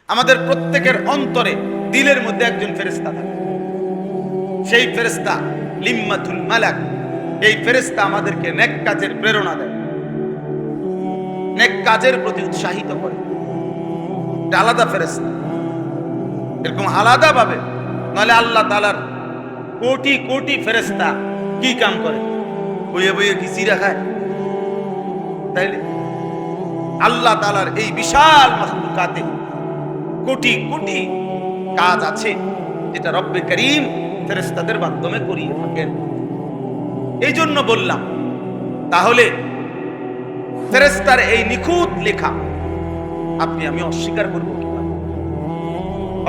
আমাদের প্রত্যেকের অন্তরে দিলের মধ্যে একজন ফেরেশতা থাকে। সেই ফেরেশতা লিম্মাতুল মালাক। এই ফেরেশতা আমাদেরকে নেক কাজের প্রেরণা দেয়, নেক কাজের প্রতি উৎসাহিত করে। এটা আলাদা ফেরেশতা, এরকম আলাদা ভাবে। নাহলে আল্লাহ তাআলার কোটি কোটি ফেরেশতা কি কাম করে? বইয়ে বইয়ে কি চিরা খায়? তাইলে আল্লাহ তাআলার এই বিশাল মাখলুকাতে কোটি কোটি কাজ আছে যেটা রব্বে করিম ফেরেশতাদের মাধ্যমে করিয়ে থাকেন। এই জন্য বললাম, তাহলে ফেরেশতার এই নিখুঁত লেখা আপনি আমি অস্বীকার করব কিভাবে?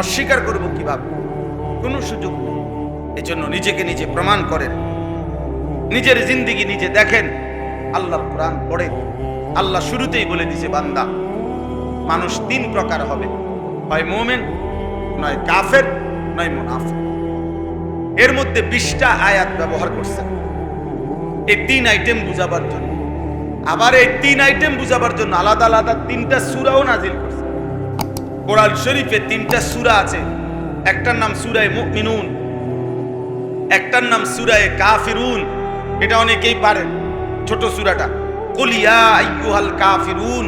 অস্বীকার করব কিভাবে? কোনো সুযোগ নেই। এই জন্য নিজেকে নিজে প্রমাণ করেন, নিজের জিন্দেগি নিজে দেখেন। আল্লাহর কোরআন পড়ে আল্লাহ শুরুতেই বলে দিয়েছে, বান্দা মানুষ তিন প্রকার হবে, হয় মুমিন, নয় কাফের, নয় মুনাফিক। এর মধ্যে 20টা আয়াত ব্যবহার করছেন এই তিন আইটেম বুঝাবার জন্য। আবার এই তিন আইটেম বুঝাবার জন্য আলাদা আলাদা 3টা সূরাও নাজিল করছেন। কোরআন শরীফে 3টা সূরা আছে। একটার নাম সূরায়ে মুমিনুন, একটার নাম সূরায়ে কাফিরুন। এটা অনেকেই পারেন, ছোট সূরাটা। কুল ইয়া আইয়ুহাল কাফিরুন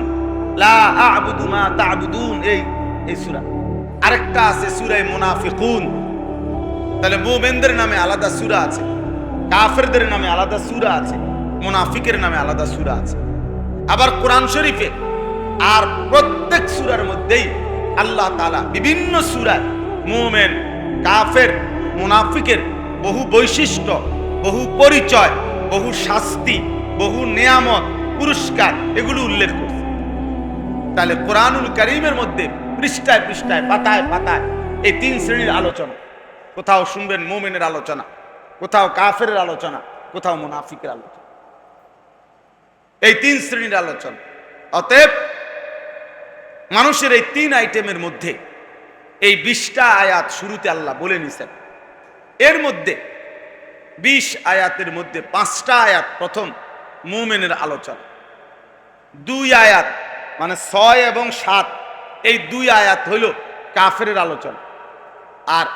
লা আ'বুদু মা তা'বুদুন, এই সূরা। আরেকটা আছে সূরায়ে মুনাফিকুন। তাহলে মুমিনদের নামে আলাদা সূরা আছে, কাফেরদের নামে আলাদা সূরা আছে, মুনাফিকের নামে আলাদা সূরা আছে। আবার কোরআন শরীফে আর প্রত্যেক সূরার মধ্যেই আল্লাহ তাআলা বিভিন্ন সূরায় মুমিন, কাফের, মুনাফিকের বহু বৈশিষ্ট্য, বহু পরিচয়, বহু শাস্তি, বহু নিয়ামত, পুরস্কার এগুলো উল্লেখ করছে। তাহলে কোরআনুল কারীমের মধ্যে পৃষ্ঠায় পৃষ্ঠায়, পাতায় পাতায় এই 3 শ্রেণীর আলোচনা। কোথাও শুনবেন মুমিনের আলোচনা, কোথাও কাফেরের আলোচনা, কোথাও মুনাফিকের আলোচনা। এই 3 শ্রেণীর আলোচনা। অতএব মানুষের এই 3 আইটেমের মধ্যে এই 20টা আয়াত শুরুতে আল্লাহ বলে নিছেন। এর মধ্যে 20 আয়াতের মধ্যে 5টা আয়াত প্রথম মুমিনের আলোচনা, 2 আয়াত মানে 6 এবং 7 এই 2 আয়াত হইল কাফেরের আলোচনা। আর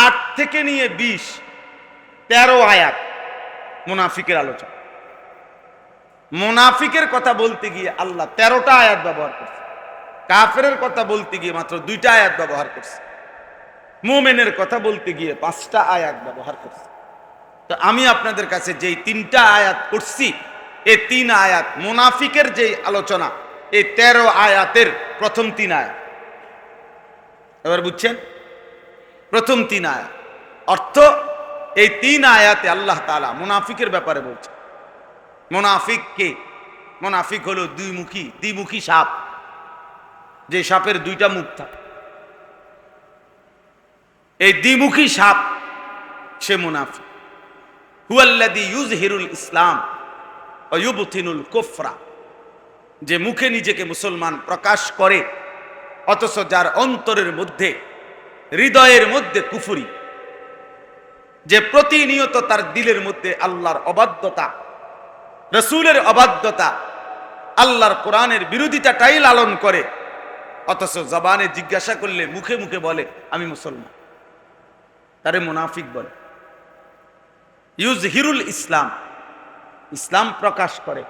8 থেকে নিয়ে 20 13 আয়াত মুনাফিকের আলোচনা। মুনাফিকের কথা বলতে গিয়ে আল্লাহ 13টা আয়াত ব্যবহার করছে, কাফেরের কথা বলতে গিয়ে মাত্র 2টা আয়াত ব্যবহার করছে, মুমিনের কথা বলতে গিয়ে 5টা আয়াত ব্যবহার করছে। তো আমি আপনাদের কাছে যেই 3টা আয়াত করছি, এই 3 আয়াত মুনাফিকের যেই আলোচনা, এই 13 আয়াতের প্রথম 3 আয়াত। এবার বুঝছেন? প্রথম 3 আয়াত অর্থ এই 3 আয়াতে আল্লাহ তাআলা মুনাফিকের ব্যাপারে বলছে। মুনাফিক কে? মুনাফিক হলো দ্বিমুখী সাপ, যে সাপের 2টা মুখ থাকে। এই দ্বিমুখী সাপ সে মুনাফিক। হুয়াল্লাযী ইউযহিরুল ইসলাম ওয়া ইউবতিনুল কুফরা, যে মুখে নিজেকে মুসলমান প্রকাশ করে অথচ যার অন্তরের মধ্যে, হৃদয়ের মধ্যে কুফরি, যে প্রতিনিয়ত তার দিলের মধ্যে আল্লাহর অবাধ্যতা, রাসূলের অবাধ্যতা, আল্লাহর কোরআনের বিরোধিতাটাই লালন করে, অথচ জবানে জিজ্ঞাসা করলে মুখে মুখে বলে আমি মুসলমান, তারে মুনাফিক বলে। ইউযহিরুল ইসলাম, ইসলাম প্রকাশ করে,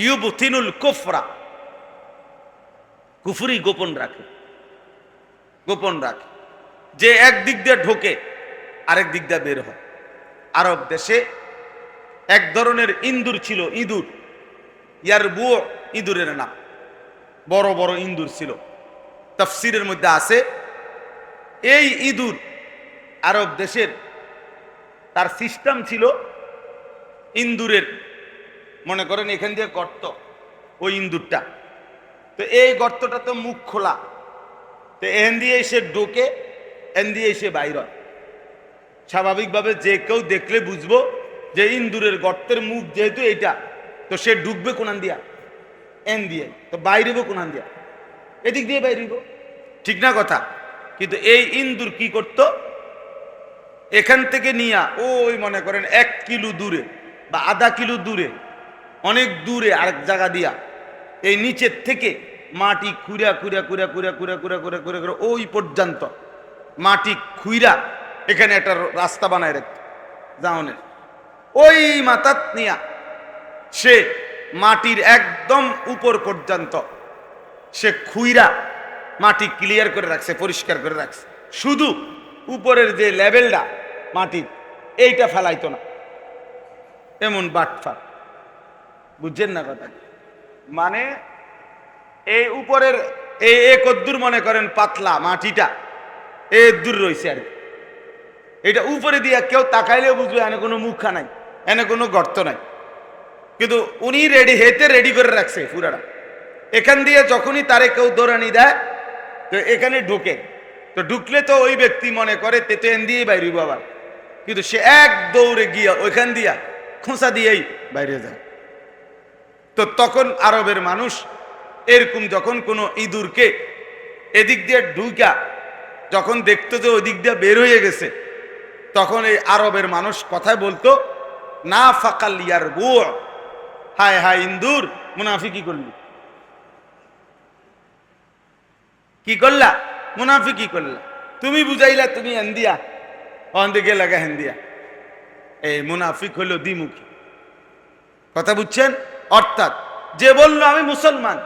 ইউবতিনুল কুফরা, কুফরি গোপন রাখে, গোপন রাখে। যে এক দিক দিয়ে ঢোকে আরেক দিক দিয়ে বের হয়। আরব দেশে এক ধরনের ইঁদুর ছিল, ইঁদুর, ইয়ারবু, ইঁদুরের নাম। বড় বড় ইঁদুর ছিল। তাফসীরের মধ্যে আছে এই ইঁদুর আরব দেশের, তার সিস্টেম ছিল ইঁদুরের, মনে করেন এখান দিয়ে গর্ত, ওই ইঁদুরটা, তো এই গর্তটা তো মুখ খোলা, তো এখান দিয়ে এসে ঢোকে, এখান দিয়ে এসে বাইর হয়। স্বাভাবিকভাবে যে কেউ দেখলে বুঝবো যে ইঁদুরের গর্তের মুখ যেহেতু এইটা, তো সে ঢুকবে কোনান দিয়া? এন দিয়ে। তো বাইরেব কোনান দিয়া? এদিক দিয়ে বাইরেব, ঠিক না কথা? কিন্তু এই ইঁদুর কি করত? এখান থেকে নিয়া ওই মনে করেন 1 কিলো দূরে বা আধা কিলো দূরে, অনেক দূরে আরেক জায়গা দিয়া এই নিচের থেকে মাটি খুঁড়া খুঁড়া খুঁড়া খুঁড়া খুঁড়া খুঁড়া খুঁড়া খুঁড়া খুঁড়া ওই পর্যন্ত মাটি খুঁড়া এখানে একটা রাস্তা বানায় রাখত জাউনের ওই মাথাত নিয়া সে মাটির একদম উপর পর্যন্ত সে খুইরা মাটি ক্লিয়ার করে রাখছে, পরিষ্কার করে রাখছে, শুধু উপরের যে লেভেলটা মাটির এইটা ফেলাইতো না। এমন বাটফার, বুঝছেন না কথা? মানে এই উপরের এই কদ্দুর মনে করেন পাতলা মাটিটা এ দূর রয়েছে আর এটা উপরে দিয়া কেউ তাকাইলেও বুঝবে এনে কোনো মুখা নাই, এনে কোনো গর্ত নাই, কিন্তু উনি রেডি করে রাখছে পুরাটা। এখান দিয়ে যখনই তারে কেউ দৌড়ানি দেয় তো এখানে ঢুকে, তো ঢুকলে তো ওই ব্যক্তি মনে করে তেতেন দিয়ে বাইরে বাবার, কিন্তু সে এক দৌড়ে গিয়া ওইখান দিয়া খোঁচা দিয়েই বাইরে যায়। তো তখন আরবের মানুষ এরকম যখন কোনো ইঁদুরকে এদিক দিয়ে ঢুকা যখন দেখতো যে ওই দিক দিয়ে বের হয়ে গেছে, তখন এই আরবের মানুষ কথায় বলতো না ফাকাল ইয়ার বু, হায় হায় ইন্দুর মুনাফিকি করলি, কি করলা মুনাফিকি করলা, তুমি বুঝাইলা তুমি হেন্দিয়া অন্দিকে লাগা হেন্দিয়া। এই মুনাফিক হলো দ্বিমুখী কথা, বুঝছেন? অর্থাৎ যে বলল আমি মুসলমান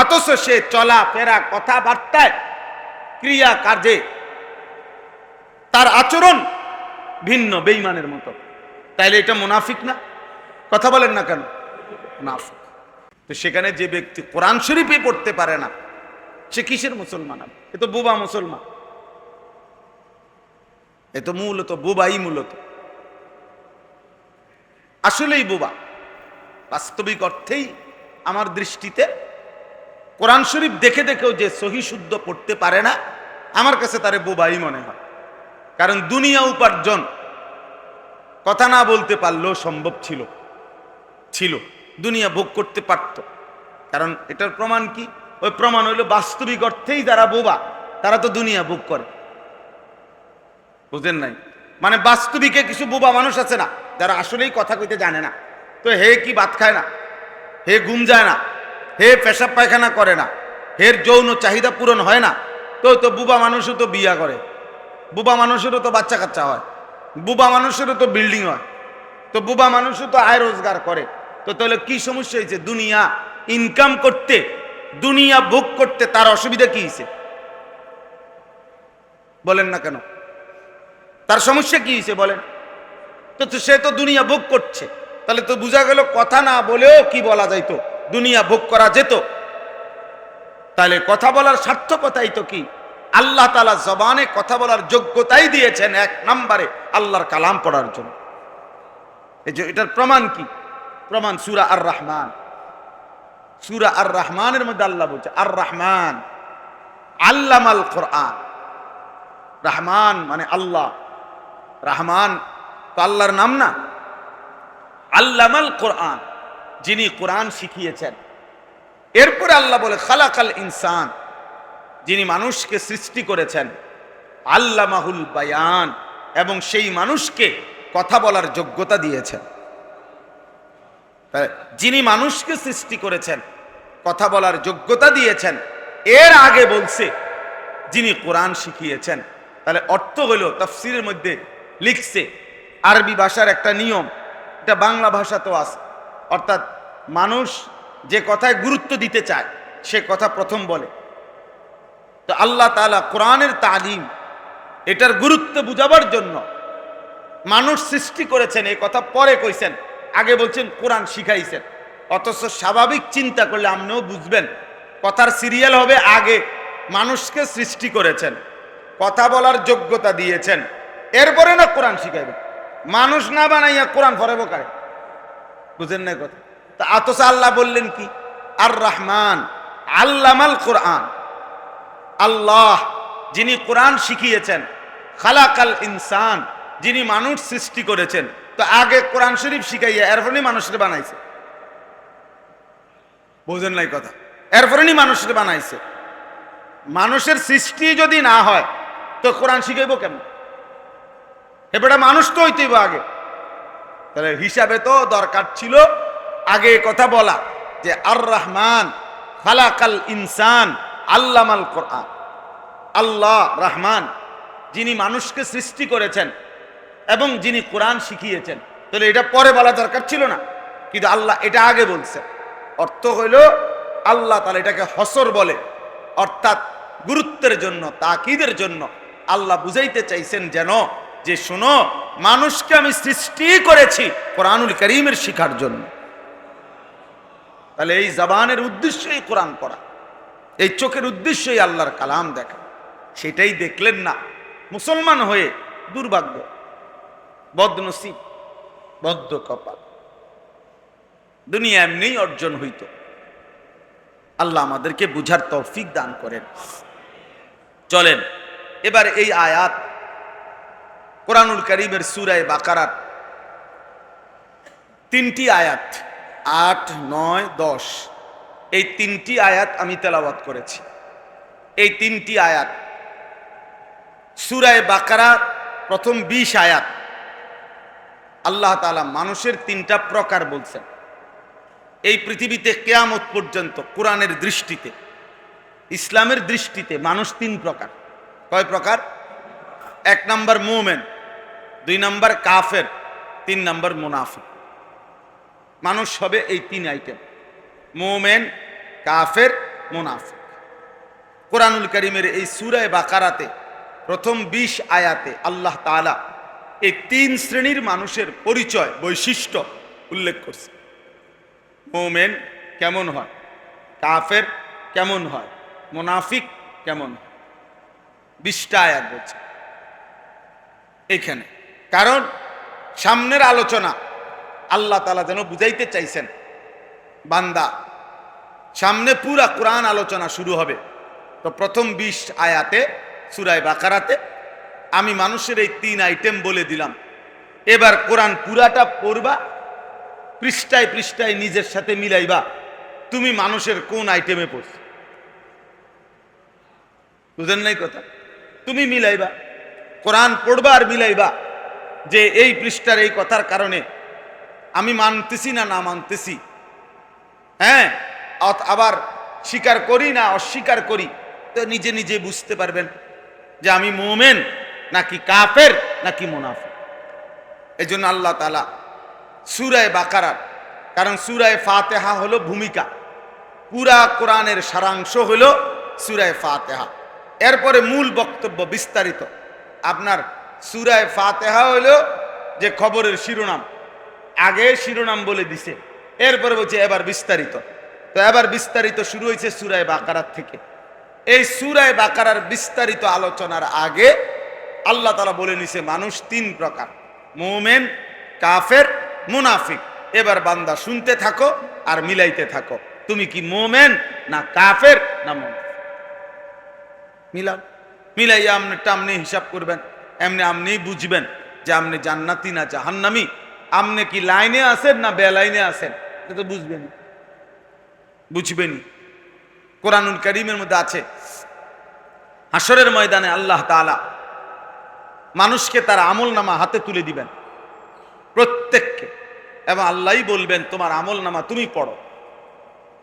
অথচ সে চলা ফেরা কথাবার্তায় ক্রিয়া কাজে তার আচরণ ভিন্ন বেঈমানের মতো, তাইলে এটা মুনাফিক না? কথা বলেন না কেন? মুনাফিক। তো সেখানে যে ব্যক্তি কোরআন শরীফে পড়তে পারে না সে কিসের মুসলমান? এ তো বোবা মুসলমান, এ তো মূলত বোবাই, মূলত আসলেই বোবা। বাস্তবিক অর্থেই আমার দৃষ্টিতে কোরআন শরীফ দেখে দেখেও যে সহি শুদ্ধ পড়তে পারে না, আমার কাছে তারে বোবাই মনে হয়। কারণ দুনিয়া উপার্জন কথা না বলতে পারলেও সম্ভব ছিল, দুনিয়া ভোগ করতে পারত। কারণ এটার প্রমাণ কি? ওই প্রমাণ হইল বাস্তবিক অর্থেই যারা বোবা তারা তো দুনিয়া ভোগ করে, বুঝেন নাই? মানে বাস্তবিকে কিছু বোবা মানুষ আছে না যারা আসলেই কথা কইতে জানে না, তো হে কি ভাত খায় না, হে ঘুম যায় না, হে পেশাব পায়খানা করে না, হের যৌন চাহিদা পূরণ হয় না, তো বুবা মানুষও তো বিয়া করে, বুবা মানুষেরও তো বাচ্চা কাচ্চা হয়, বুবা মানুষেরও তো বিল্ডিং হয়, তো বুবা মানুষও তো আয় রোজগার করে। তো তাহলে কি সমস্যা হয়েছে? দুনিয়া ইনকাম করতে, দুনিয়া ভোগ করতে তার অসুবিধা কি হয়েছে বলেন না কেন? তার সমস্যা কি হয়েছে বলেন? তো সে তো দুনিয়া ভোগ করছে, তাহলে তো বোঝা গেল কথা না বলেও কি বলা যাইতো, দুনিয়া ভোগ করা যেত। তাহলে কথা বলার সার্থকতাই তো কি? আল্লাহ তাআলা জবানে কথা বলার যোগ্যতাই দিয়েছেন এক নম্বরে আল্লাহর কালাম পড়ার জন্য। এই যে এটার প্রমাণ কি? প্রমাণ সূরা আর রহমান। সূরা আর রহমানের মধ্যে আল্লাহ বলছে আর রহমান আল্লামাল কোরআন। রহমান মানে আল্লাহ, রহমান তো আল্লাহর নাম না? আল্লামাল কোরআন, যিনি কোরআন শিখিয়েছেন। এরপরে আল্লাহ বলে খালাকাল ইনসান, যিনি মানুষকে সৃষ্টি করেছেন। আল্লামাহুল বায়ান, এবং সেই মানুষকে কথা বলার যোগ্যতা দিয়েছেন। যিনি মানুষকে সৃষ্টি করেছেন, কথা বলার যোগ্যতা দিয়েছেন, এর আগে বলছে যিনি কোরআন শিখিয়েছেন। তাহলে অর্থ হলো তাফসীরের মধ্যে লিখছে আরবি ভাষার একটা নিয়ম, এটা বাংলা ভাষাতেও আছে। অর্থাৎ মানুষ যে কথায় গুরুত্ব দিতে চায় সে কথা প্রথম বলে। তো আল্লাহ তাআলা কোরআনের তালিম, এটার গুরুত্ব বুঝাবার জন্য মানুষ সৃষ্টি করেছেন এই কথা পরে কইছেন, আগে বলছেন কোরআন শিখাইছেন। অথচ স্বাভাবিক চিন্তা করলে আপনিও বুঝবেন কথার সিরিয়াল হবে আগে মানুষকে সৃষ্টি করেছেন, কথা বলার যোগ্যতা দিয়েছেন, এরপরে না কোরআন শিখাইবেন। মানুষ না বানাইয়া কোরআন পড়াবো কারে? বুঝেন না কথা? তা অথচ আল্লাহ বললেন কি? আর রহমান আল্লামাল কোরআন, আল্লাহ যিনি কোরআন শিখিয়েছেন। খালাকাল ইনসান, যিনি মানুষ সৃষ্টি করেছেন। তো আগে কোরআন শরীফ শিখাইয়া এরপরই মানুষের বানাইছে, বুঝেন নাই কথা? এরপরই মানুষের বানাইছে। মানুষের সৃষ্টি যদি না হয় তো কোরআন শিখাইব কেমন? এবারে মানুষ তো হইতেইব আগে। তাহলে হিসাবে তো দরকার ছিল আগে কথা বলা যে আর রহমান খালাকাল ইনসান আল্লামাল কোরআন। আল্লাহ রহমান, যিনি মানুষকে সৃষ্টি করেছেন এবং যিনি কোরআন শিখিয়েছেন। তাহলে এটা পরে বলা দরকার ছিল না, কিন্তু আল্লাহ এটা আগে বলছে। অর্থ হইল আল্লাহ তাআলা এটাকে হসর বলে, অর্থাৎ গুরুত্বের জন্য, তাকিদের জন্য আল্লাহ বুঝাইতে চাইছেন যেন যে শোনো, মানুষকে আমি সৃষ্টি করেছি কোরআনুল কারীমের শিখার জন্য। তাহলে এই জবানের উদ্দেশ্যই কোরআন পড়া, এই চোখের উদ্দেশ্যই আল্লাহর কালাম দেখা। সেটাই দেখলেন না। মুসলমান হয়ে দুর্ভাগ্য, বদনসিব, বদ্ধ কপাল। দুনিয়া এমনিই অর্জন হইত। আল্লাহ আমাদেরকে বুঝার তৌফিক দান করেন। চলেন এবার এই আয়াত, কোরআনুল কারীমের সূরা বাকারার 3টি আয়াত, 8, 9, 10, এই 3টি আয়াত আমি তেলাওয়াত করেছি। এই 3টি আয়াত সূরা বাকারা প্রথম 20 আয়াত আল্লাহ তাআলা মানুষের 3টা প্রকার বলছেন। এই পৃথিবীতে কিয়ামত পর্যন্ত কোরআনের দৃষ্টিতে, ইসলামের দৃষ্টিতে মানুষ 3 প্রকার। কয় প্রকার? 1 নাম্বার মুমিন, 2 নাম্বার কাফের, 3 নাম্বার মুনাফিক। মানুষ হবে এই 3 আইটেম, মুমিন, কাফের, মুনাফিক। কোরআনুল কারীমের এই সূরা বাকারাতে প্রথম 20 আয়াতে আল্লাহ তাআলা এই 3 শ্রেণীর মানুষের পরিচয়, বৈশিষ্ট্য উল্লেখ করছে। মুমিন কেমন হয়, কাফের কেমন হয়, মুনাফিক কেমন হয়, 20টা আয়াত বলছে এখানে। কারণ সামনের আলোচনা আল্লাহ তাআলা যেন বুঝাইতে চাইছেন, বান্দা সামনে পুরা কোরআন আলোচনা শুরু হবে। তো প্রথম 20 আয়াতে সূরা বাকারাতে আমি মানুষের এই 3 আইটেম বলে দিলাম। এবার কোরআন পুরাটা পড়বা, পৃষ্ঠায় পৃষ্ঠায় নিজের সাথে মিলাইবা, তুমি মানুষের কোন আইটেমে পড়ছো। বুঝেন নাই কথা? তুমি মিলাইবা, কোরআন পড়বা আর মিলাইবা যে এই পৃষ্ঠার এই কথার কারণে আমি মানতেছি না না মানতেছি, হ্যাঁ, আবার স্বীকার করি না অস্বীকার করি। তো নিজে নিজে বুঝতে পারবেন যে আমি মুমিন নাকি কাফের নাকি মুনাফিক। এই জন্য আল্লাহ তাআলা সূরা বাকারার, কারণ সূরা ফাতিহা হলো ভূমিকা, পুরা কোরআনের সারাংশ হলো সূরা ফাতিহা। এরপরে মূল বক্তব্য বিস্তারিত। আপনার সূরা ফাতিহা হলো যে খবরের শিরোনাম, আগে শিরোনাম বলে দিছে, এরপরে বলছে এবার বিস্তারিত। তো এবার বিস্তারিত শুরু হয়েছে সূরা বাকারার থেকে। এই সূরা বাকারার বিস্তারিত আলোচনার আগে আল্লাহ তাআলা বলে নিছে মানুষ 3 প্রকার, মুমিন, কাফের, মুনাফিক। এবার বান্দা শুনতে থাকো আর মিলাইতে থাকো, তুমি কি মুমিন না কাফের না মুনাফিক। মিলাও, মিলাইয়া আমনে হিসাব করবেন, এমনি আপনি বুঝবেন যে আপনি জান্নাতি না জাহান্নামী, আপনি কি লাইনে আছেন না বেলাইনে আছেন, এটা তো বুঝবেনই। কোরআনুল কারীমের মধ্যে আছে হাসরের ময়দানে আল্লাহ তাআলা মানুষকে তার আমলনামা হাতে তুলে দিবেন, প্রত্যেককে, এবং আল্লাহই বলবেন তোমার আমলনামা তুমি পড়ো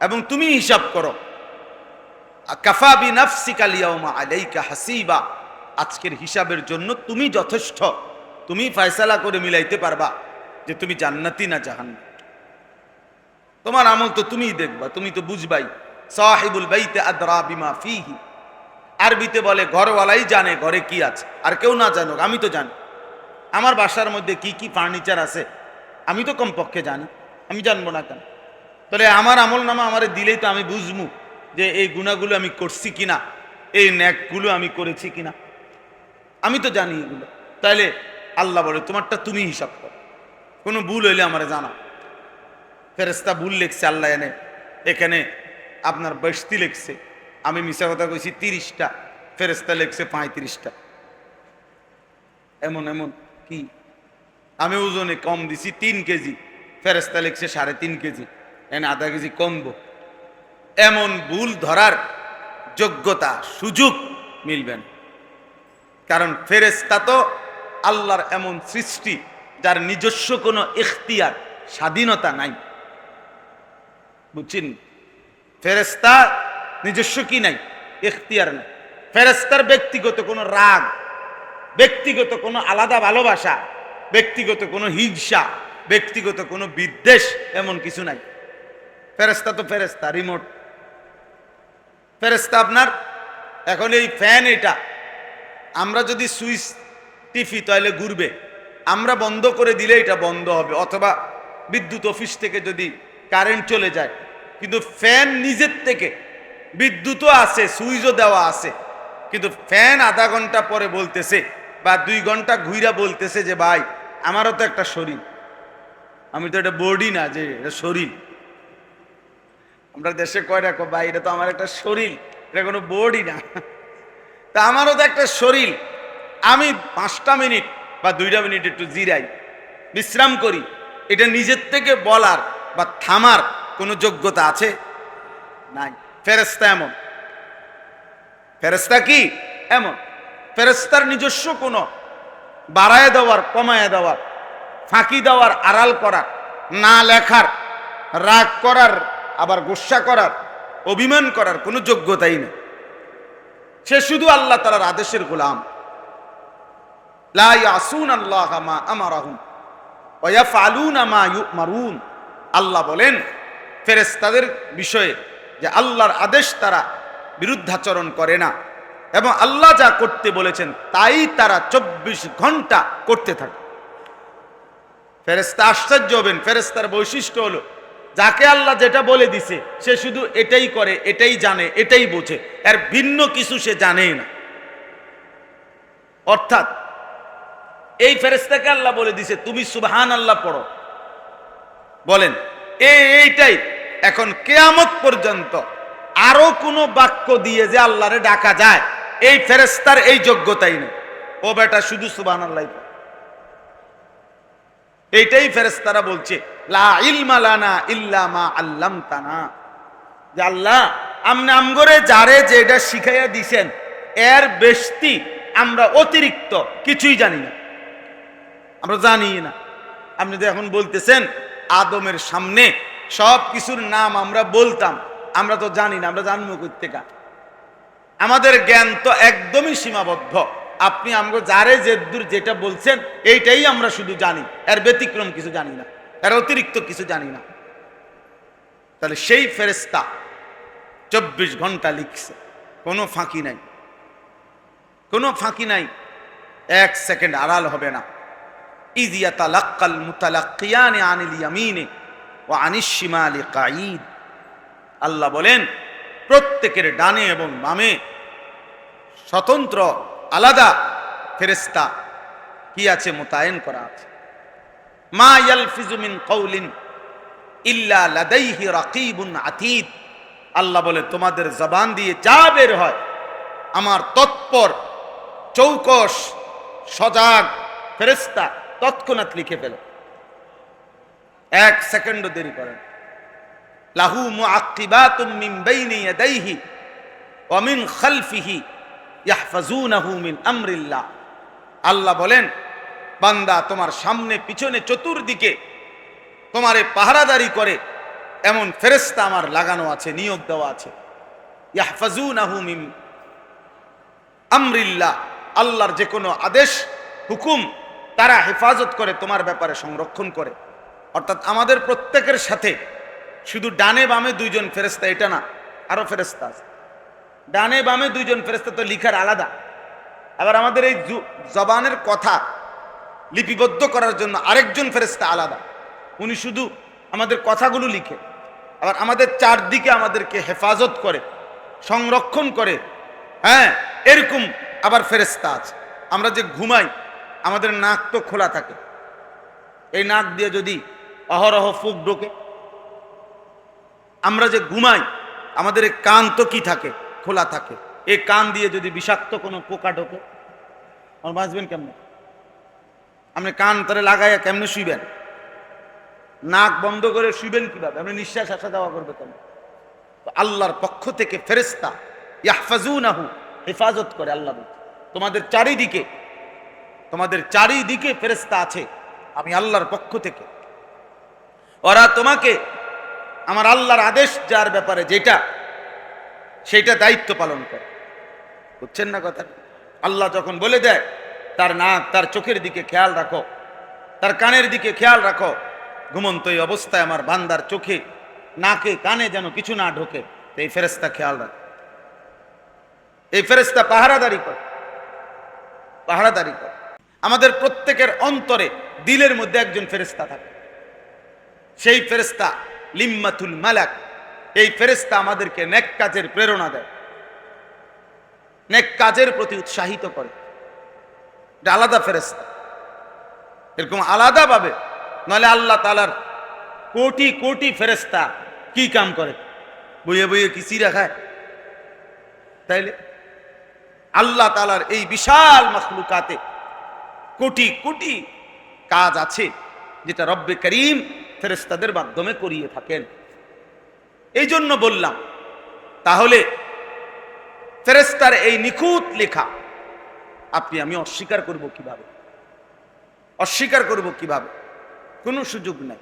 এবং তুমি হিসাব করো। কাফা বিনাফসিকা আল-ইয়াওমা আলাইকা হাসিবা, আজকের হিসাবের জন্য তুমি যথেষ্ট, তুমি ফয়সালা করে মিলাইতে পারবা যে তুমি জান্নাতি না জাহান্নামী। তোমার আমল তো তুমিই দেখবা, তুমি তো বুঝবাই। সাহিবুল বাইতে আদরা বিমা ফিহি, আরবিতে বলে ঘরওয়ালাই জানে ঘরে কি আছে, আর কেউ না জানুক, আমি তো জানি। আমার বাসার মধ্যে কি কি ফার্নিচার আছে আমি তো কমপক্ষে জানি, আমি জানবো না কেন? তাহলে আমার আমলনামা আমারে দিলেই তো আমি বুঝবো যে এই গুনাহগুলো আমি করছি কিনা, এই নেকগুলো আমি করেছি কিনা, আমি তো জানি এগুলো। তাইলে আল্লাহ বলে তোমারটা তুমি হিসাব করো, কোনো ভুল হইলে আমারে জানাও। ফেরেশতা ভুল লিখছে, আল্লাহ এখানে আপনার 62 লিখছে, আমি মিছা কথা কইছি 30টা, ফেরেশতা লিখছে 35টা। এমন এমন কি আমি ওজনে কম দিছি 3 কেজি, ফেরেশতা লিখছে 3.5 কেজি, এনে আধা কেজি কমবো। এমন ভুল ধরার যোগ্যতা সুযোগ মিলবেন, কারণ ফেরেশতা তো আল্লাহর এমন সৃষ্টি যার নিজস্ব কোনো ইখতিয়ার, স্বাধীনতা নাই, বুঝছেন? ফেরেশতা নিজস্ব কি নাই? ইখতিয়ার নাই। ফেরেশতার ব্যক্তিগত কোনো রাগ, ব্যক্তিগত কোনো আলাদা ভালোবাসা, ব্যক্তিগত কোনো হিংসা, ব্যক্তিগত কোনো বিদ্বেষ, এমন কিছু নাই। ফেরেশতা তো ফেরেশতা, রিমোট ফেরেশতা। আপনার এখন এই ফ্যান, এটা আমরা যদি সুইচ টিপি তাহলে ঘুরবে, আমরা বন্ধ করে দিলে এটা বন্ধ হবে, অথবা বিদ্যুৎ অফিস থেকে যদি কারেন্ট চলে যায়। কিন্তু ফ্যান নিজের থেকে, বিদ্যুৎও আছে, সুইচও দেওয়া আছে, কিন্তু ফ্যান আধা ঘন্টা পরে বলতেছে বা 2 ঘন্টা ঘুইরা বলতেছে যে ভাই আমারও তো একটা শরীর, আমি তো এটা বডি না যে এটা শরীর। আমরা দেশে কয় রাখো ভাই এটা তো আমার একটা শরীর, এটা কোনো বডি না। তা আমারও তো একটা শরীর, আমি 5টা মিনিট বা 2টা মিনিট একটু জিরাই, বিশ্রাম করি, এটা নিজের থেকে বলার বা থামার কোনো যোগ্যতা আছে? নাই। ফেরেশতা এমন। ফেরেশতা কি এমন? ফেরেশতার নিজস্ব কোনো বাড়ায় দেওয়ার, কমায় দেওয়ার, ফাঁকি দেওয়ার, আড়াল করার, না লেখার, রাগ করার, আবার গুসা করার, অভিমান করার কোনো যোগ্যতাই নেই। সে শুধু আল্লাহ তাআলার আদেশের গোলাম। লা ইয়াসুনাল্লাহা মা আমারাহুম ওয়া ইয়াফআলুনা মা ইউমারুন। আল্লাহ বলেন ফেরেশতাদের বিষয়ে যে আল্লাহর আদেশ তারা বিরুদ্ধাচরণ করে না, এবং আল্লাহ যা করতে বলেছেন তাই তারা 24 ঘন্টা করতে থাকে। ফেরেশতা আশ্চর্য হবেন। ফেরেশতার বৈশিষ্ট্য হলো যাকে আল্লাহ যেটা বলে দিছে সে শুধু এটাই করে, এটাই জানে, এটাই বোঝে, এর ভিন্ন কিছু সে জানেই না। অর্থাৎ এই ফেরেশতাকে আল্লাহ বলে দিছে তুমি সুবহানাল্লাহ পড়ো, বলেন এইটাই। এখন কিয়ামত পর্যন্ত আরো কোনো বাক্য দিয়ে যে আল্লাহরে ডাকা যায়, এই ফেরেশতার এই যোগ্যতাই নেই। ও বেটা শুধু সুবহানাল্লাহ পড়। এইটাই ফেরেশতারা বলছে লা ইলমা লানা ইল্লা মা আল্লামতানা, যে আল্লাহ আপনি আমগরে যারে যেটা শিখাইয়া দিছেন এর বেশি আমরা অতিরিক্ত কিছুই জানি না, আমরা জানি না। আপনি তো এখন বলতেছেন আদমের সামনে সব কিছুর নাম আমরা বলতাম, আমরা তো জানি না, আমরা জানবো কই থেকে? আমাদের জ্ঞান তো একদমই সীমাবদ্ধ। আপনি আমগো যারে যেদূর যেটা বলছেন এইটাই আমরা শুধু জানি, এর ব্যতিক্রম কিছু জানি না, এর অতিরিক্ত কিছু জানি না। তাহলে সেই ফেরেশতা 24 ঘন্টা লিখছে, কোনো ফাঁকি নাই, কোনো ফাঁকি নাই, 1 সেকেন্ড আড়াল হবে না। ইয ইয়াতালাক্কাল মুতালাক্কিয়ানি আনিল ইয়ামিনি ওয়া আনিশ শিমালি কাঈদ। আল্লাহ বলেন প্রত্যেকের ডানে এবং বামে স্বতন্ত্র আলাদা ফেরেশতা কি আছে? মোতায়েন করা আছে। মা ইয়ালফিজু মিন কাউলিন ইল্লা লাদাইহি রাকিবুন আতীদ। আল্লাহ বলে তোমাদের জবান দিয়ে যা বের হয় আমার তৎপর চৌকস সজাগ ফেরেশতা তৎক্ষণাৎ লিখে ফেলে, 1 সেকেন্ডও দেরি করেন। লাহু মুআক্কিবাতুম মিন বাইনি ইয়াদাইহি ওয়া মিন খালফিহি ইয়াহফাজুনাহু মিন আমরিল্লাহ। আল্লাহ বলেন বান্দা তোমার সামনে পিছনে চতুর্দিকে তোমারে পাহারাদারি করে এমন ফেরেশতা আমার লাগানো আছে, নিয়োগ দেওয়া আছে। ইয়াহফাজুনাহু মিন আমরিল্লাহ, আল্লাহর যে কোনো আদেশ হুকুম তারা হেফাজত করে, তোমার ব্যাপারে সংরক্ষণ করে। অর্থাৎ আমাদের প্রত্যেকের সাথে শুধু ডানে বামে 2 জন ফেরেশতা এটা না, আরো ফেরেশতা আছে। ডানে বামে 2 জন ফেরেশতা তো লিখার আলাদা, আবার আমাদের এই জবানের কথা লিপিবদ্ধ করার জন্য আরেকজন ফেরেশতা আলাদা, উনি শুধু আমাদের কথাগুলো লিখে, আবার আমাদের চারদিকে আমাদেরকে হেফাজত করে, সংরক্ষণ করে। হ্যাঁ, এরকম আবার ফেরেশতা আছে। আমরা যে ঘুমাই আমাদের নাক তো খোলা থাকে, এই নাক দিয়ে যদি অহরহ ফুক ঢোকে, আমরা যে ঘুমাই আমাদের এই কান তো কি থাকে? খোলা থাকে। এই কান দিয়ে যদি বিষাক্ত কোনো পোকা ঢোকে, আমার বাঁচবেন কেমনে? আপনি কান তারে লাগাইয়া কেমনে শুইবেন? নাক বন্ধ করে শুইবেন কিভাবে? আপনি নিঃশ্বাস আসা যাওয়া করবে কেমন? আল্লাহর পক্ষ থেকে ফেরেশতা ইয়াহফাজুনাহু হেফাজত করে। আল্লাহ তোমাদের চারিদিকে ফেরেশতা আছে আমি আল্লাহর পক্ষ থেকে। ওরা তোমাকে আমার আল্লাহর আদেশ যার ব্যাপারে যেটা, সেইটা দায়িত্ব পালন করে। বুঝছেন না কথা? আল্লাহ যখন বলে দেয় তার নাক তার চোখের দিকে খেয়াল রাখো, তার কানের দিকে খেয়াল রাখো, ঘুমন্ত এই অবস্থায় আমার বান্দার চোখে নাকে কানে যেন কিছু না ঢোকে, এই ফেরেশতা খেয়াল রাখে। এই ফেরেশতা পাহারাদারি করে, পাহারাদারি করে। আমাদের প্রত্যেকের অন্তরে দিলের মধ্যে একজন ফেরেশতা থাকে, সেই ফেরেশতা লিম্মাতুল মালাক। এই ফেরেশতা আমাদেরকে নেক কাজের প্রেরণা দেয়, নেক কাজের প্রতি উৎসাহিত করে। এটা আলাদা ফেরেশতা, এরকম আলাদা ভাবে, নইলে আল্লাহ তাআলার কোটি কোটি ফেরেশতা কি কাম করে? বইয়ে বইয়ে কি চিরা খায়? তাইলে আল্লাহ তাআলার এই বিশাল মাখলুকাতে কোটি কোটি কাজ আছে যেটা রব্বে করিম ফেরেশতাদের মাধ্যমে করিয়ে থাকেন। এই জন্য বললাম, তাহলে ফেরেশতার এই নিখুঁত লেখা আপনি আমি অস্বীকার করব কিভাবে? অস্বীকার করব কিভাবে? কোনো সুযোগ নাই।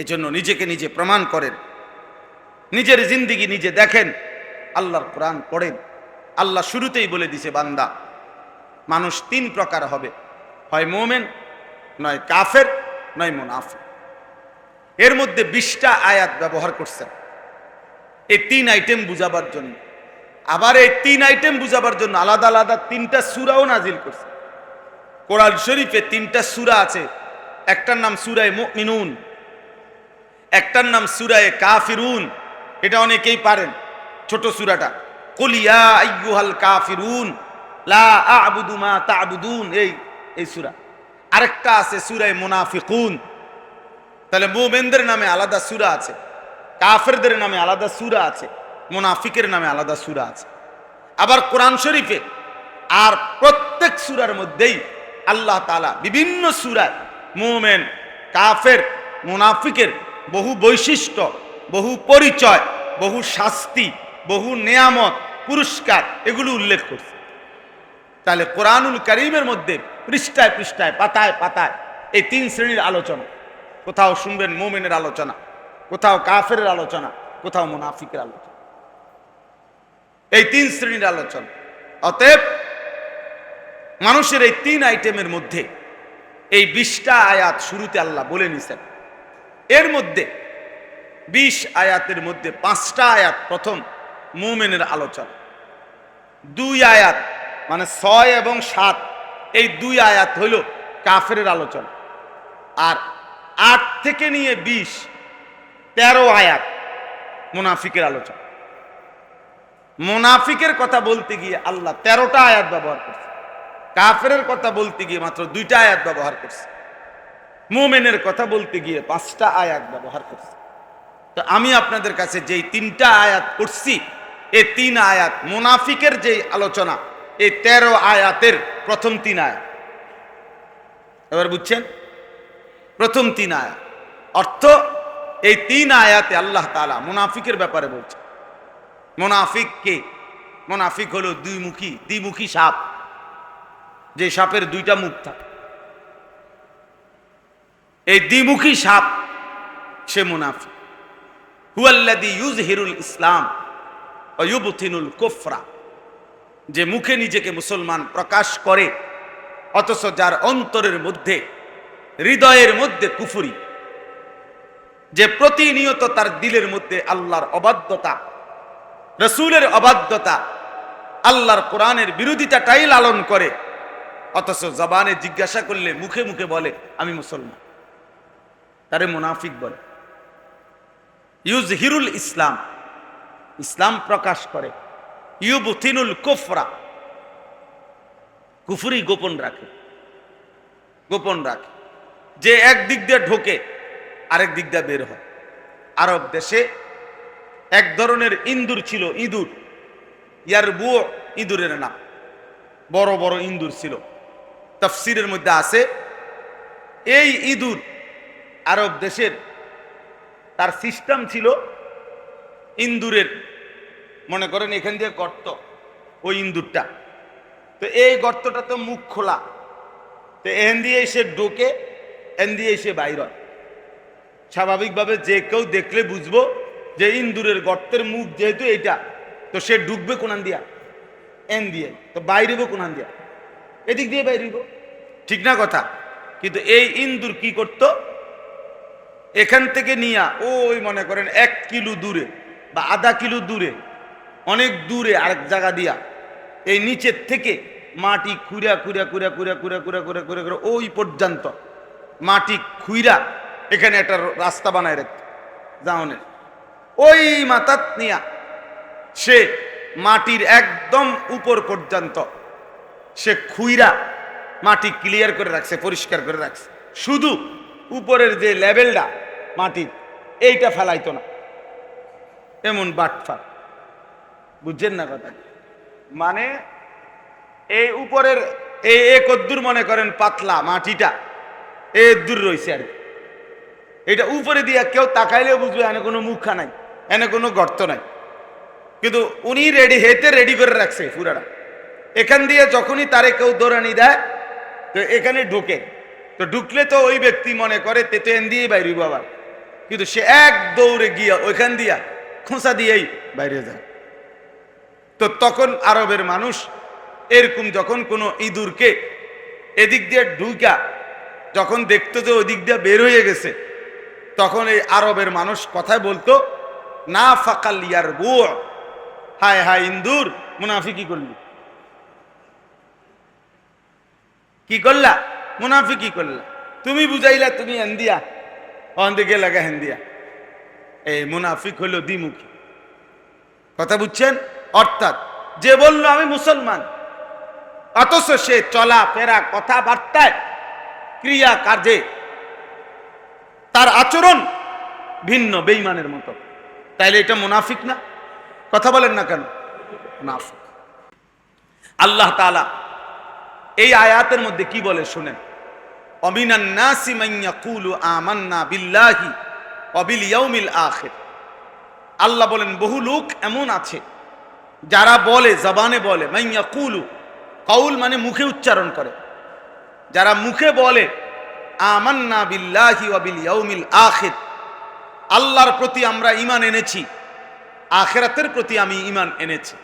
এই জন্য নিজেকে নিজে প্রমাণ করেন, নিজের জিন্দিগি নিজে দেখেন, আল্লাহর কোরআন পড়েন। আল্লাহ শুরুতেই বলে দিছে, বান্দা মানুষ তিন প্রকার হবে, হয় মুমিন, নয় কাফের, নয় মুনাফিক। এর মধ্যে 20টা আয়াত ব্যবহার করছেন এই তিন আইটেম বুঝাবার জন্য। আবার এই তিন আইটেম বুঝাবার জন্য আলাদা আলাদা 3টা সূরাও নাজিল করছে। কোরআন শরীফে 3টা সূরা আছে, একটার নাম সূরায়ে মুমিনুন, একটার নাম সূরায়ে কাফিরুন। এটা অনেকেই পারেন, ছোট সূরাটা, কুল ইয়া আইয়ুহাল কাফিরুন লা আ'বুদু মা তা'বুদুন, এই সূরা। আরেকটা আছে সূরায়ে মুনাফিকুন। তাহলে মুমিনদের নামে আলাদা সূরা আছে, কাফেরদের নামে আলাদা সূরা আছে, মুনাফিকের নামে আলাদা সূরা আছে। আবার কোরআন শরীফে আর প্রত্যেক সূরার মধ্যেই আল্লাহ তাআলা বিভিন্ন সূরায় মুমিন, কাফের, মুনাফিকের বহু বৈশিষ্ট্য, বহু পরিচয়, বহু শাস্তি, বহু নেয়ামত, পুরস্কার এগুলো উল্লেখ করছে। তাহলে কোরআনুল কারীমের মধ্যে পৃষ্ঠায় পৃষ্ঠায়, পাতায় পাতায় এই 3 শ্রেণীর আলোচনা। কোথাও শুনবেন মুমিনের আলোচনা, কোথাও কাফেরের আলোচনা, কোথাও মুনাফিকের আলোচনা, এই 3 শ্রেণীর আলোচনা। অতএব মানুষের এই 3 আইটেমের মধ্যে এই 20টা আয়াত শুরুতে আল্লাহ বলে নিছেন। এর মধ্যে 20 আয়াতের মধ্যে 5টা আয়াত প্রথম মুমিনের আলোচনা, 2 আয়াত মানে 6 এবং 7 এই 2 আয়াত হইল কাফেরের আলোচনা। আর 8 থেকে নিয়ে 20 13 আয়াত মুনাফিকের আলোচনা। মুনাফিকের কথা বলতে গিয়ে আল্লাহ 13টা আয়াত ব্যবহার করছে, কাফেরের কথা বলতে গিয়ে মাত্র 2টা আয়াত ব্যবহার করছে, মুমিনের কথা বলতে গিয়ে 5টা আয়াত ব্যবহার করছে। তো আমি আপনাদের কাছে যেই 3টা আয়াত করছি, এই 3 আয়াত মুনাফিকের যেই আলোচনা, এই 13 আয়াতের প্রথম 3 আয়াত। এবার বুঝছেন? প্রথম 3 আয়াত অর্থ, এই 3 আয়াতে আল্লাহ তাআলা মুনাফিকের ব্যাপারে বলছে। মুনাফিক কে? মুনাফিক হলো দ্বিমুখী সাপ, যে সাপের 2টা মুখ থাকে, এই দ্বিমুখী সাপ সে মুনাফিক। হুয়াল্লাযী ইউযহিরুল ইসলাম ওয়া ইউবতিনুল কুফরা, যে মুখে নিজেকে মুসলমান প্রকাশ করে অথচ যার অন্তরের মধ্যে, হৃদয়ের মধ্যে কুফরি, যে প্রতিনিয়ত তার দিলের মধ্যে আল্লাহর অবাধ্যতা, রাসূলের অবাধ্যতা, আল্লাহর কোরআনের বিরোধিতাটাই লালন করে, অথচ জবানে জিজ্ঞাসা করলে মুখে মুখে বলে আমি মুসলমান, তারে মুনাফিক বলে। ইউজহিরুল ইসলাম, ইসলাম প্রকাশ করে, ইউবতিনুল কুফরা, কুফরি গোপন রাখে, গোপন রাখে। যে এক দিক দিয়ে ঢোকে আরেক দিক দিয়ে বের হয়। আরব দেশে এক ধরনের ইঁদুর ছিল, ইঁদুর, ইয়ারবু ইঁদুরের নাম, বড় বড় ইঁদুর ছিল। তাফসীরের মধ্যে আছে এই ইঁদুর আরব দেশের, তার সিস্টেম ছিল ইঁদুরের, মনে করেন এখান দিয়ে গর্ত, ওই ইঁদুরটা, তো এই গর্তটা তো মুখ খোলা, তো এখান দিয়ে এসে ঢোকে, এখান দিয়ে এসে বাইর হয়। স্বাভাবিকভাবে যে কেউ দেখলে বুঝবো যে ইন্দুরের গর্তের মুখ যেহেতু এইটা, তো সে ঢুকবে কোনান দিয়া? এন দিয়ে। তো বাইরেব কোনান দিয়া? এদিক দিয়ে বাইরেব, ঠিক না কথা? কিন্তু এই ইন্দুর কি করত, এখান থেকে নিয়া ওই মনে করেন 1 কিলো দূরে বা আধা কিলো দূরে, অনেক দূরে আরেক জায়গা দিয়া এই নিচের থেকে মাটি খুঁড়া খুঁড়া খুঁড়া খুঁড়া খুঁড়া খুঁড়া খুঁড়া খুঁড়া খুঁড়া ওই পর্যন্ত মাটি খুঁড়া এখানে একটা রাস্তা বানায় রাখত জাওনের। ওই মাথাত নিয়া সে মাটির একদম উপর পর্যন্ত সে খুইরা মাটি ক্লিয়ার করে রাখছে, পরিষ্কার করে রাখছে। শুধু উপরের যে লেভেলটা মাটির এইটা ফেলাইতো না। এমন বাটফা, বুঝছেন না কথা? মানে এই উপরের এই কদ্দুর মনে করেন পাতলা মাটিটা এ দূর রয়েছে আর কি। এটা উপরে দিয়ে কেউ তাকাইলেও বুঝবে এনে কোনো মুখা নাই, এনে কোনো গর্ত নাই। কিন্তু উনি রেডি করে রাখছে পুরাটা। এখান দিয়ে যখনই তারে কেউ দৌড়ানি দেয় তো এখানে ঢুকে, তো ঢুকলে তো ওই ব্যক্তি মনে করে তেতো এন দিয়েই বাইরে আবার, কিন্তু সে এক দৌড়ে গিয়া ওইখান দিয়া খোঁচা দিয়েই বাইরে যায়। তো তখন আরবের মানুষ এরকম যখন কোনো ইঁদুরকে এদিক দিয়ে ঢুকা যখন দেখতো যে ওই দিক দিয়ে বের হয়ে গেছে, তখন এই আরবের মানুষ কথায় বলতো, না ফাকাল ইয়ার বু, হায় হায় ইন্দুর, মুনাফিকি করলি, কি করলা? মুনাফিকি করলা। তুমি বুঝাইলা তুমি হেন্দিয়া, অন্দিকে লাগা হেন্দিয়া। এই মুনাফিক হলো দ্বিমুখী, কথা বুঝছেন? অর্থাৎ যে বলল আমি মুসলমান, অথচ সে চলা ফেরা কথাবার্তায় ক্রিয়া কার্যে তার আচরণ ভিন্ন, বেঈমানের মতো, তাইলে এটা মুনাফিক না? কথা বলেন না কেন? মুনাফিক। আল্লাহ তাআলা এই আয়াতের মধ্যে কি বলে শুনেন, অমিনান নাসি মান ইয়াকুলু আমান্না বিল্লাহি ওয়া বিল ইয়াউমিল আখির। আল্লাহ বলেন বহু লোক এমন আছে যারা বলে, জবানে বলে, মান ইয়াকুলু, কাউল মানে মুখে উচ্চারণ করে, যারা মুখে বলে আমান্না বিল্লাহি ওয়া বিল ইয়াউমিল আখির, আল্লাহর প্রতি আমরা ঈমান এনেছি, আখিরাতের প্রতি আমি ঈমান এনেছি।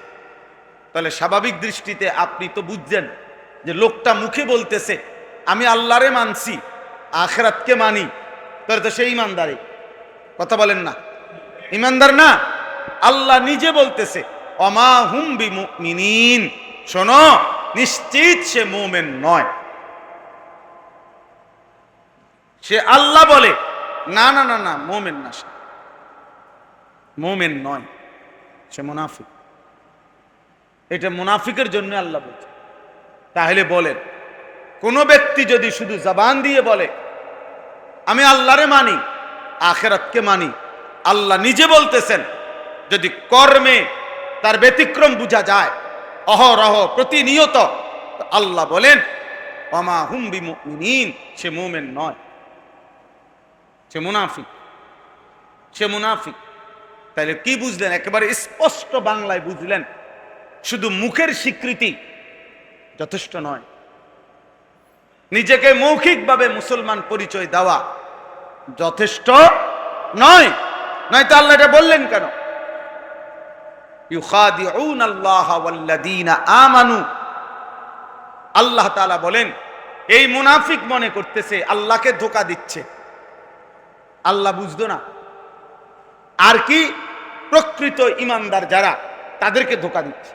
তাহলে স্বাভাবিক দৃষ্টিতে আপনি তো বুঝছেন যে লোকটা মুখে বলতেছে আমি আল্লাহরে মানছি, আখিরাতকে মানি, তাহলে তো সেই ঈমানদারই। কথা বলেন না? ঈমানদার না? আল্লাহ নিজে বলতেছে অমা হুম বিমুমিনিন, শোনো নিশ্চিত সে মুমিন নয়। সে আল্লাহ বলে না না না না, মুমিন না, সে মুমিন নয়, সে মুনাফিক। এটা মুনাফিকের জন্য আল্লাহ বলছে। তাহলে বলেন, কোন ব্যক্তি যদি শুধু জবান দিয়ে বলে আমি আল্লাহরে মানি, আখিরাতকে মানি, আল্লাহ নিজে বলতেছেন যদি কর্মে তার ব্যতিক্রম বোঝা যায় অহরহ প্রতিনিয়ত, আল্লাহ বলেন ওমা হুম বিমুমিনিন, সে মুমিন নয়, সে মুনাফিক, সে মুনাফিক। তাহলে কি বুঝলেন? একেবারে স্পষ্ট বাংলায় বুঝলেন, শুধু মুখের স্বীকৃতি যথেষ্ট নয়, নিজেকে মৌখিকভাবে মুসলমান পরিচয় দেওয়া যথেষ্ট নয়। নয়তো আল্লাহ এটা বললেন কেন? ইউখাদিউন আল্লাহ ওয়াল্লাযীনা আমানু, আল্লাহ তাআলা বলেন এই মুনাফিক মনে করতেছে আল্লাহকে ধোঁকা দিচ্ছে, আল্লাহ বুঝতো না। আর কি প্রকৃত ঈমানদার যারা, তাদেরকে ধোঁকা দিচ্ছে।